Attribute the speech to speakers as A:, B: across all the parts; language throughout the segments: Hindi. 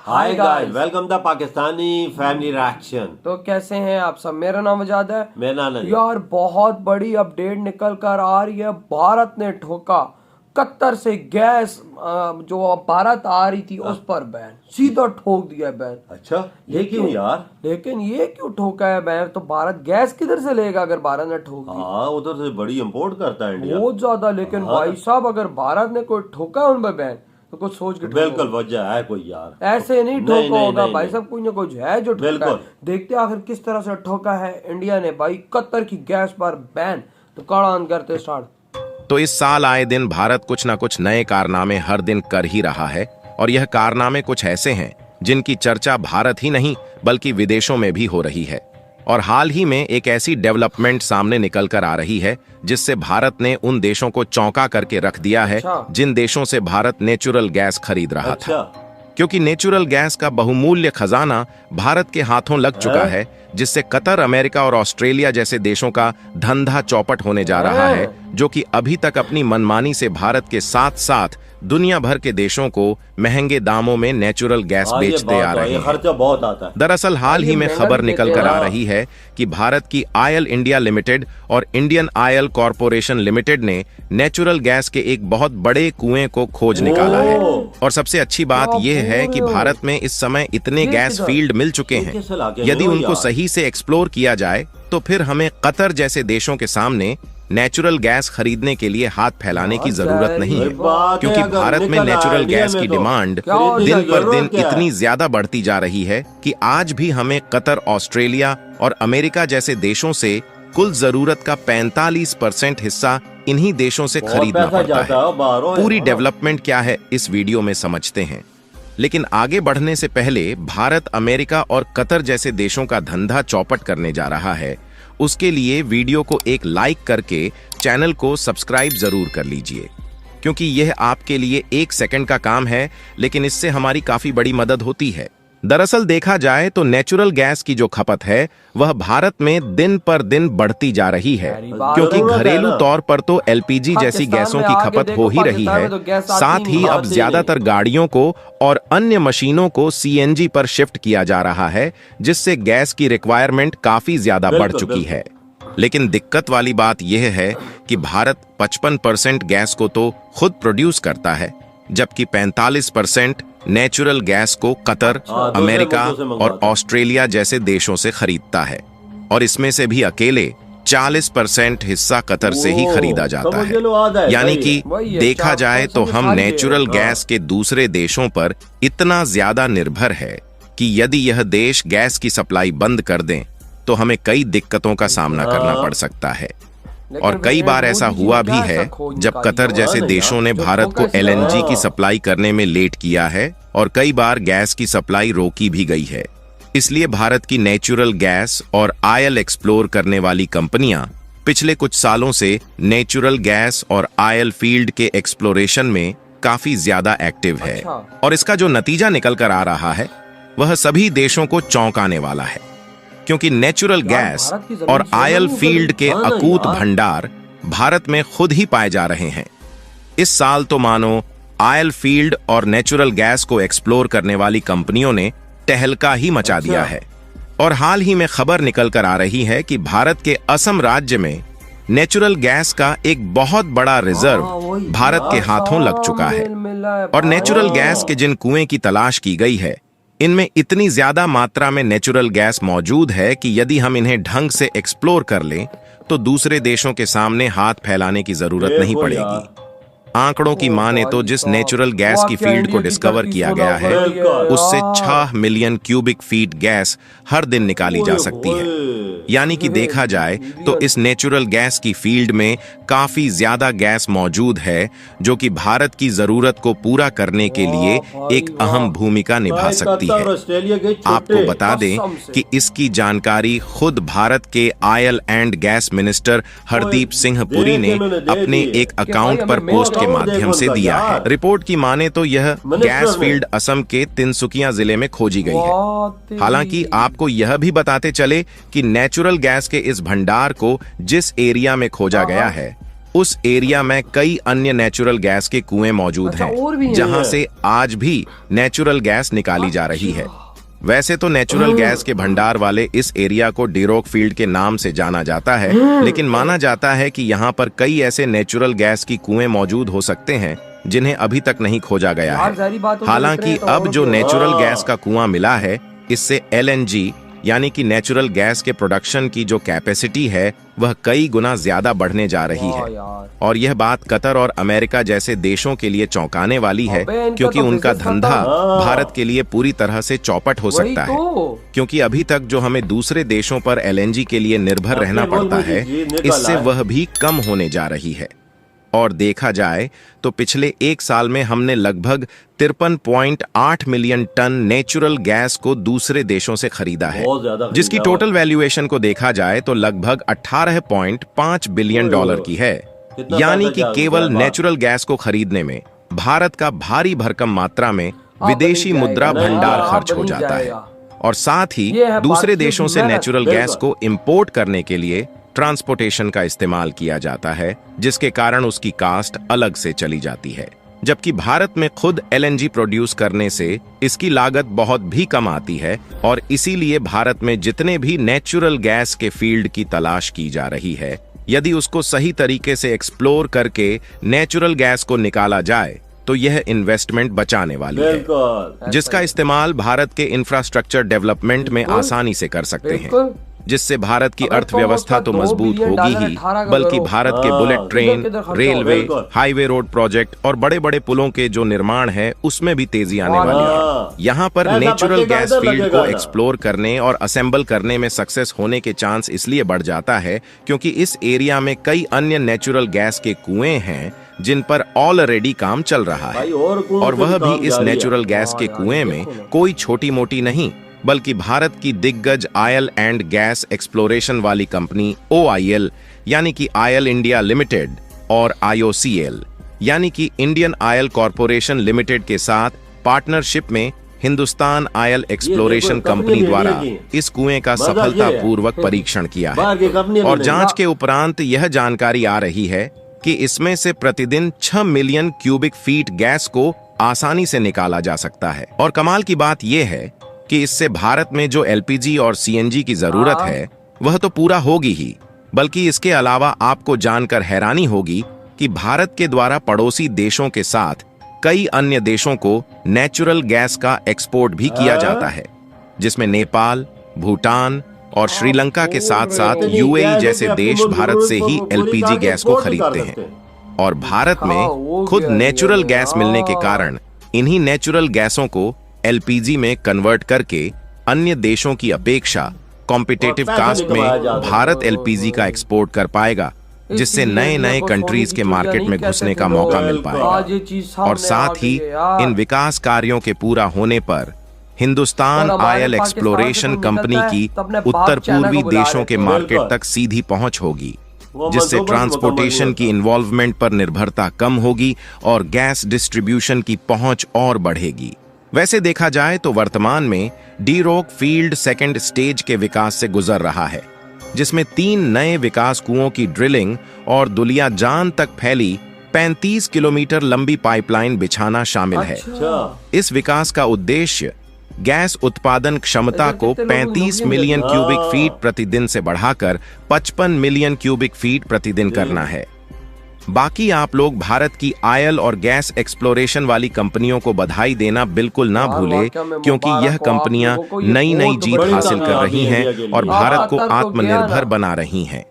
A: Hi guys, welcome the Pakistani family reaction.
B: तो कैसे हैं आप सब। मेरा नाम वजाद है।
A: मेरा नाम
B: यार बहुत बड़ी अपडेट निकल कर आ रही है। भारत ने ठोका कतर से गैस जो भारत आ रही थी उस पर बैन, सीधा ठोक दिया बैन।
A: अच्छा, ये क्यों यार?
B: लेकिन ये क्यों ठोका है बैन? तो भारत गैस किधर से लेगा अगर भारत ने ठोक दी?
A: हाँ, उधर से बड़ी इंपोर्ट करता है इंडिया
B: बहुत ज्यादा। लेकिन भाई साहब अगर भारत ने कोई ठोका उन पर बैन तो कुछ सोच के
A: बिल्कुल वजह है कोई यार।
B: ऐसे नहीं ठोका होगा भाई साहब, कोई ना कुछ है जो ठोका है।
A: बिल्कुल।
B: देखते आखिर किस तरह से ठोका है इंडिया ने भाई कतर की गैस पर बैन। तो कड़ान करते स्टार्ट।
C: तो इस साल आए दिन भारत कुछ न कुछ नए कारनामे हर दिन कर ही रहा है, और यह कारनामे कुछ ऐसे हैं जिनकी चर्चा भारत ही नहीं बल्कि विदेशों में भी हो रही है। और हाल ही में एक ऐसी डेवलपमेंट सामने निकल कर आ रही है जिससे भारत ने उन देशों को चौंका करके रख दिया है जिन देशों से भारत नेचुरल गैस खरीद रहा था। क्योंकि नेचुरल गैस का बहुमूल्य खजाना भारत के हाथों लग चुका है, जिससे कतर, अमेरिका और ऑस्ट्रेलिया जैसे देशों का धंधा चौपट होने जा रहा है, जो कि अभी तक अपनी मनमानी से भारत के साथ साथ दुनिया भर के देशों को महंगे दामों में नेचुरल गैस बेचते आ रहे हैं।
A: खर्चा बहुत आता है।
C: दरअसल हाल ही में खबर निकल कर आ रही है कि भारत की आयल इंडिया लिमिटेड और इंडियन आयल कॉरपोरेशन लिमिटेड ने नेचुरल गैस के एक बहुत बड़े कुएं को खोज निकाला है। और सबसे अच्छी बात यह है कि भारत में इस समय इतने गैस फील्ड मिल चुके हैं, यदि उनको सही से एक्सप्लोर किया जाए तो फिर हमें कतर जैसे देशों के सामने नेचुरल गैस खरीदने के लिए हाथ फैलाने की जरूरत नहीं है, क्योंकि भारत में नेचुरल गैस की डिमांड दिन पर दिन इतनी ज्यादा बढ़ती जा रही है कि आज भी हमें कतर, ऑस्ट्रेलिया और अमेरिका जैसे देशों से कुल जरूरत का 45% हिस्सा इन्हीं देशों से खरीदना पड़ता है। पूरी डेवलपमेंट क्या है इस वीडियो में समझते हैं, लेकिन आगे बढ़ने से पहले भारत, अमेरिका और कतर जैसे देशों का धंधा चौपट करने जा रहा है। उसके लिए वीडियो को एक लाइक करके चैनल को सब्सक्राइब जरूर कर लीजिए, क्योंकि यह आपके लिए 1 सेकंड का काम है, लेकिन इससे हमारी काफी बड़ी मदद होती है। दरअसल देखा जाए तो नेचुरल गैस की जो खपत है वह भारत में दिन पर दिन बढ़ती जा रही है, क्योंकि घरेलू तौर पर तो एलपीजी जैसी गैसों की खपत हो ही रही है, साथ ही अब ज्यादातर गाड़ियों को और अन्य मशीनों को सीएनजी पर शिफ्ट किया जा रहा है, जिससे गैस की रिक्वायरमेंट काफी ज्यादा बढ़ चुकी है। लेकिन दिक्कत वाली बात यह है कि भारत 55% गैस को तो खुद प्रोड्यूस करता है, जबकि 45% नेचुरल गैस को कतर, अमेरिका और ऑस्ट्रेलिया जैसे देशों से खरीदता है, और इसमें से भी अकेले 40% हिस्सा कतर से ही खरीदा जाता है। यानी कि देखा जाए तो हम नेचुरल गैस के दूसरे देशों पर इतना ज्यादा निर्भर है कि यदि यह देश गैस की सप्लाई बंद कर दें तो हमें कई दिक्कतों का सामना करना पड़ सकता है। और कई बार ऐसा हुआ भी है जब कतर जैसे देशों ने भारत को एलएनजी की सप्लाई करने में लेट किया है, और कई बार गैस की सप्लाई रोकी भी गई है। इसलिए भारत की नेचुरल गैस और आयल एक्सप्लोर करने वाली कंपनियां पिछले कुछ सालों से नेचुरल गैस और आयल फील्ड के एक्सप्लोरेशन में काफी ज्यादा एक्टिव है। और इसका जो नतीजा निकल कर आ रहा है वह सभी देशों को चौंकाने वाला है, क्योंकि नेचुरल गैस और आयल फील्ड के अकूत भंडार भारत में खुद ही पाए जा रहे हैं। इस साल तो मानो आयल फील्ड और नेचुरल गैस को एक्सप्लोर करने वाली कंपनियों ने तहलका ही मचा दिया है। और हाल ही में खबर निकल कर आ रही है कि भारत के असम राज्य में नेचुरल गैस का एक बहुत बड़ा रिजर्व भारत के हाथों लग चुका है। और नेचुरल गैस के जिन कुएं की तलाश की गई है, इनमें इतनी ज्यादा मात्रा में नेचुरल गैस मौजूद है कि यदि हम इन्हें ढंग से एक्सप्लोर कर लें तो दूसरे देशों के सामने हाथ फैलाने की जरूरत नहीं पड़ेगी। आंकड़ों की माने तो जिस नेचुरल गैस की फील्ड को डिस्कवर किया गया है उससे 6 मिलियन क्यूबिक फीट गैस हर दिन निकाली जा सकती है। यानी कि देखा जाए तो इस नेचुरल गैस की फील्ड में काफी ज्यादा गैस मौजूद है, जो कि भारत की जरूरत को पूरा करने के लिए एक अहम भूमिका निभा सकती है। आपको बता दें कि इसकी जानकारी खुद भारत के oil and gas minister Hardeep Singh Puri ने अपने एक अकाउंट पर पोस्ट के माध्यम से दिया है। रिपोर्ट की माने तो यह गैस फील्ड असम के तिनसुकिया जिले में खोजी गई है। हालांकि आपको यह भी बताते चले कि नेचुरल गैस के इस भंडार को जिस एरिया में खोजा गया है उस एरिया में कई अन्य नेचुरल गैस के कुएं मौजूद
B: अच्छा, और भी
C: हैं
B: हैं?
C: जहां से आज भी नेचुरल गैस निकाली जा रही है। वैसे तो नेचुरल गैस के भंडार वाले इस एरिया को डीरोक फील्ड के नाम से जाना जाता है, लेकिन माना जाता है कि यहाँ पर कई ऐसे नेचुरल गैस की कुएं मौजूद हो सकते हैं जिन्हें अभी तक नहीं खोजा गया
B: यार, सारी
C: है।
B: बातों को
C: हालांकि
B: लिख रहे हैं
C: अब
B: तो
C: जो
B: और
C: नेचुरल
A: हाँ।
C: गैस का कुआं मिला है, इससे LNG यानी कि नेचुरल गैस के प्रोडक्शन की जो कैपेसिटी है वह कई गुना ज्यादा बढ़ने जा रही
B: वाह
C: है।
B: यार।
C: और यह बात कतर और अमेरिका जैसे देशों के लिए चौंकाने वाली है,
B: अबे, इनका
C: क्योंकि
B: तो
C: उनका
B: business
C: धंधा
A: खत्म।
C: भारत के लिए पूरी तरह से चौपट हो
B: वही
C: सकता है,
B: तो।
C: क्योंकि अभी तक जो हमें दूसरे देशों पर LNG के लिए निर्भर रहना
A: बोल
C: पड़ता है,
A: जी, निकल
C: इससे
A: आए।
C: वह भी कम होने जा रही है। और देखा जाए तो पिछले एक साल में हमने लगभग 53.8 मिलियन टन नेचुरल गैस को दूसरे देशों से खरीदा है,
A: बहुत ज्यादा खरीदा
C: जिसकी
A: है।
C: टोटल वैल्यूएशन को देखा जाए तो लगभग 18.5 बिलियन डॉलर की है।
A: कितना
C: यानी
A: पैसा
C: कि
A: जा-
C: केवल
A: जा-
C: नेचुरल गैस को खरीदने में भारत का भारी भरकम मात्रा में विदेशी
B: बनी
C: मुद्रा
B: जाएगा।
C: भंडार
B: हाँ,
C: खर्च हो
B: बनी
C: जाता है।
B: जाएगा।
C: और साथ ही
B: ये है
C: दूसरे
B: भारतीय
C: देशों से
B: मेहनत।
C: नेचुरल
A: बिल्कुल।
C: गैस को इंपोर्ट करने के लिए ट्रांसपोर्टेशन का इस्तेमाल किया जाता है, जिसके कारण उसकी कास्ट अलग से चली जाती है। जबकि भारत में खुद LNG प्रोड्यूस करने से इसकी लागत बहुत भी कम आती है, और इसीलिए भारत में जितने भी नेचुरल गैस के फील्ड की तलाश की जा रही है, यदि उसको सही तरीके से एक्सप्लोर करके नेचुरल गैस को निकाला जाए तो यह इन्वेस्टमेंट बचाने वाली है,
A: बिल्कुल।
C: जिसका इस्तेमाल भारत के इंफ्रास्ट्रक्चर डेवलपमेंट में आसानी से कर सकते हैं,
B: बिल्कुल।
C: जिससे भारत की
B: अगर
C: अर्थव्यवस्था तो
B: 2
C: मजबूत
B: बिलियन
C: होगी
B: डॉलर,
C: ही,
B: 18
C: बल्कि
B: करोड़।
C: भारत के
A: हाँ,
C: बुलेट ट्रेन,
B: किधर खर्चा
C: रेलवे,
A: बिल्कुल।
C: हाईवे रोड प्रोजेक्ट और बड़े बड़े पुलों के जो निर्माण है उसमें भी तेजी आने
B: हाँ।
C: वाली है। यहाँ पर
A: पैसा
C: नेचुरल
A: बचेगा,
C: गैस
A: इधर
C: फील्ड
A: लगेगा
C: को
A: ना।
C: एक्सप्लोर करने और असेंबल करने में सक्सेस होने के चांस इसलिए बढ़ जाता है क्योंकि इस एरिया में कई अन्य नेचुरल गैस के कुएं हैं जिन पर ऑलरेडी काम चल रहा है,
A: भाई और कुओं
C: और
A: से
C: वह
A: काम
C: भी इस
A: जारी है।
C: नेचुरल गैस के
B: हाँ यार,
C: कुएं में
B: देखो ना।
C: कोई छोटी मोटी नहीं, बल्कि भारत की दिग्गज ऑयल एंड गैस एक्सप्लोरेशन वाली कंपनी OIL यानी कि ऑयल इंडिया लिमिटेड और IOCL यानी कि इंडियन ऑयल कॉरपोरेशन लिमिटेड के साथ पार्टनरशिप में हिंदुस्तान ऑयल एक्सप्लोरेशन
A: देखो, कंपनी
C: कंपनी
A: भी
C: द्वारा
A: इंडिया की।
C: इस कुएं का
A: मजा ये है।
C: सफलतापूर्वक परीक्षण किया
A: बाहर की
C: है।
A: कंपनी
C: और
A: नहीं।
C: जांच के उपरांत यह जानकारी आ रही है कि इसमें से प्रतिदिन 6 मिलियन क्यूबिक फीट गैस को आसानी से निकाला जा सकता है। और कमाल की बात यह है कि इससे भारत में जो LPG और CNG की जरूरत है वह तो पूरा होगी ही, बल्कि इसके अलावा आपको जानकर हैरानी होगी कि भारत के द्वारा पड़ोसी देशों के साथ कई अन्य देशों को नेचुरल गैस का एक्सपोर्ट भी किया जाता है, जिसमें नेपाल, भूटान और श्रीलंका के साथ साथ UAE जैसे देश भारत से ही LPG गैस को खरीदते हैं। और भारत में खुद नेचुरल गैस मिलने के कारण इन्हीं नेचुरल गैसों को LPG में कन्वर्ट करके अन्य देशों की अपेक्षा कॉम्पिटिटिव कास्ट में भारत LPG का एक्सपोर्ट कर पाएगा, जिससे नए नए कंट्रीज के मार्केट में घुसने का मौका मिल पाएगा। और साथ ही इन विकास कार्यों के पूरा होने पर हिंदुस्तान ऑयल एक्सप्लोरेशन कंपनी की उत्तर पूर्वी देशों के मार्केट तक सीधी पहुंच होगी, जिससे ट्रांसपोर्टेशन की इन्वॉल्वमेंट पर निर्भरता कम होगी और गैस डिस्ट्रीब्यूशन की पहुंच और बढ़ेगी। वैसे देखा जाए तो वर्तमान में डीरोक फील्ड सेकंड स्टेज के विकास से गुजर रहा है, जिसमें 3 नए विकास कुओं की ड्रिलिंग और दुलियाजान तक फैली 35 किलोमीटर लंबी पाइपलाइन बिछाना शामिल है। इस विकास का उद्देश्य गैस उत्पादन क्षमता को 35 मिलियन क्यूबिक फीट प्रतिदिन से बढ़ाकर 55 मिलियन क्यूबिक फीट प्रतिदिन करना है। बाकी आप लोग भारत की ऑयल और गैस एक्सप्लोरेशन वाली कंपनियों को बधाई देना बिल्कुल ना भूले, क्योंकि यह कंपनियां नई नई जीत हासिल कर रही हैं और भारत को आत्मनिर्भर बना रही हैं।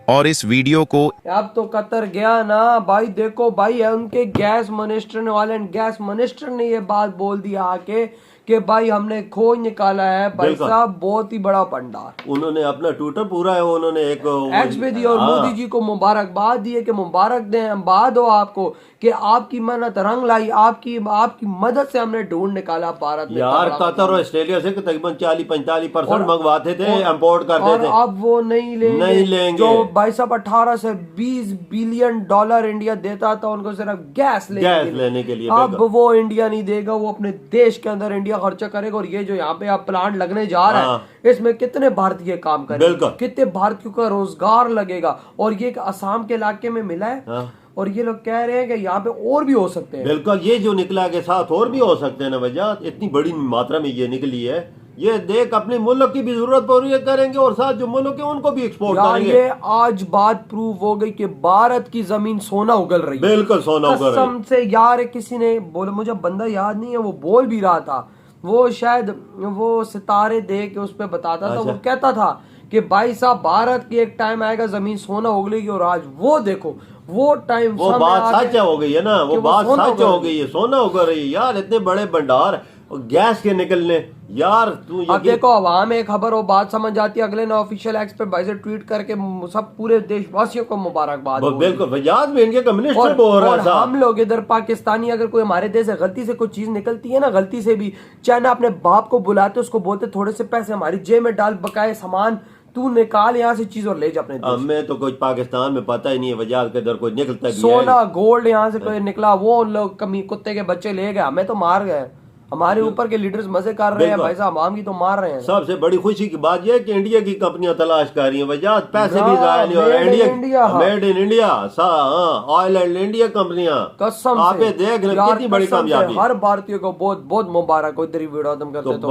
C: और इस वीडियो को
B: अब तो कतर गया ना भाई। देखो भाई, उनके गैस मिनिस्टर ने ये बात बोल दिया आके कि भाई हमने खोज निकाला है भाई साहब, बहुत ही बड़ा भंडार।
A: उन्होंने अपना ट्विटर पूरा है, उन्होंने एक
B: एक्स पे दी और मोदी जी को मुबारकबाद दिए कि मुबारक दें, बाद हो आपको कि आपकी मेहनत रंग लाई, आपकी मदद से हमने ढूंढ निकाला भारत में।
A: यार कतर और ऑस्ट्रेलिया से तकरीबन 40-45% मंगवाते थे, इंपोर्ट करते
B: और
A: थे।
B: अब वो नहीं लेंगे। जो भाई साहब 18 से 20 बिलियन डॉलर इंडिया देता था उनको सिर्फ गैस लेने के लिए। अब वो इंडिया नहीं देगा, वो अपने देश के अंदर इंडिया खर्चा करेगा। और ये जो यहाँ पे आप प्लांट लगने जा रहा है, इसमें कितने भारतीय काम करेंगे, कितने भारतीयों का रोजगार लगेगा। और ये असम के इलाके में मिला है, और ये लोग कह रहे हैं कि यहाँ पे और भी हो सकते हैं।
A: बिल्कुल, ये जो निकला के साथ और भी हो सकते हैं ना वजह, इतनी बड़ी मात्रा में ये निकली है। ये देख अपने मुल्क की भी जरूरत पूरी करेंगे और साथ जो मुल्क है उनको भी एक्सपोर्ट करेंगे।
B: ये आज बात प्रूव हो गई कि भारत की जमीन सोना उगल रही है।
A: बिल्कुल सोना उगल रही है।
B: कसम से यार, किसी ने बोला, मुझे बंदा याद नहीं है, वो बोल भी रहा था, वो शायद वो सितारे दे के उस पर बताता था। वो कहता था कि भाई साहब भारत की एक टाइम आएगा जमीन सोना उगलेगी। और आज वो देखो, वो टाइम,
A: वो बात सच हो गई है ना, वो बात सच हो गई है, सोना उगल रही है यार। इतने बड़े भंडार गैस के निकलने यार। तू
B: अब देखो, अवाम में खबर हो, बात समझ आती है, अगले ना ऑफिशियल एक्स पे भाई से ट्वीट करके सब पूरे देशवासियों को मुबारकबाद।
A: बिल्कुल, याद में इनके कम्युनिस्ट बोल रहा था।
B: हम लोग इधर पाकिस्तानी, अगर कोई हमारे देश से गलती से कोई चीज निकलती है ना, गलती से भी, चाहे ना अपने बाप को बुलाते, उसको बोलते थोड़े से पैसे हमारी जेब में डाल, बकाए सामान तू निकाल यहाँ से चीज और ले जा अपने देश।
A: हमें तो कुछ पाकिस्तान में पता ही नहीं है वजह के इधर कोई निकलता भी है।
B: सोना गोल्ड यहाँ से कोई निकला, वो लोग कमी कुत्ते के बच्चे ले गए, हमें तो मार गए। हमारे ऊपर के लीडर्स मजे कर रहे हैं भाई साहब, आम की तो मार रहे हैं।
A: सबसे बड़ी खुशी की बात यह है कि इंडिया की कंपनियां तलाश कर रही हैं वजह, पैसे भी जाया नहीं हो रहे। Made in India, oil and India कंपनियां,
B: कसम
A: आप देख रहे कितनी बड़ी कामयाबी।
B: हर भारतीय को बहुत बहुत मुबारक हो। इधर ही वीडियो खत्म करते तो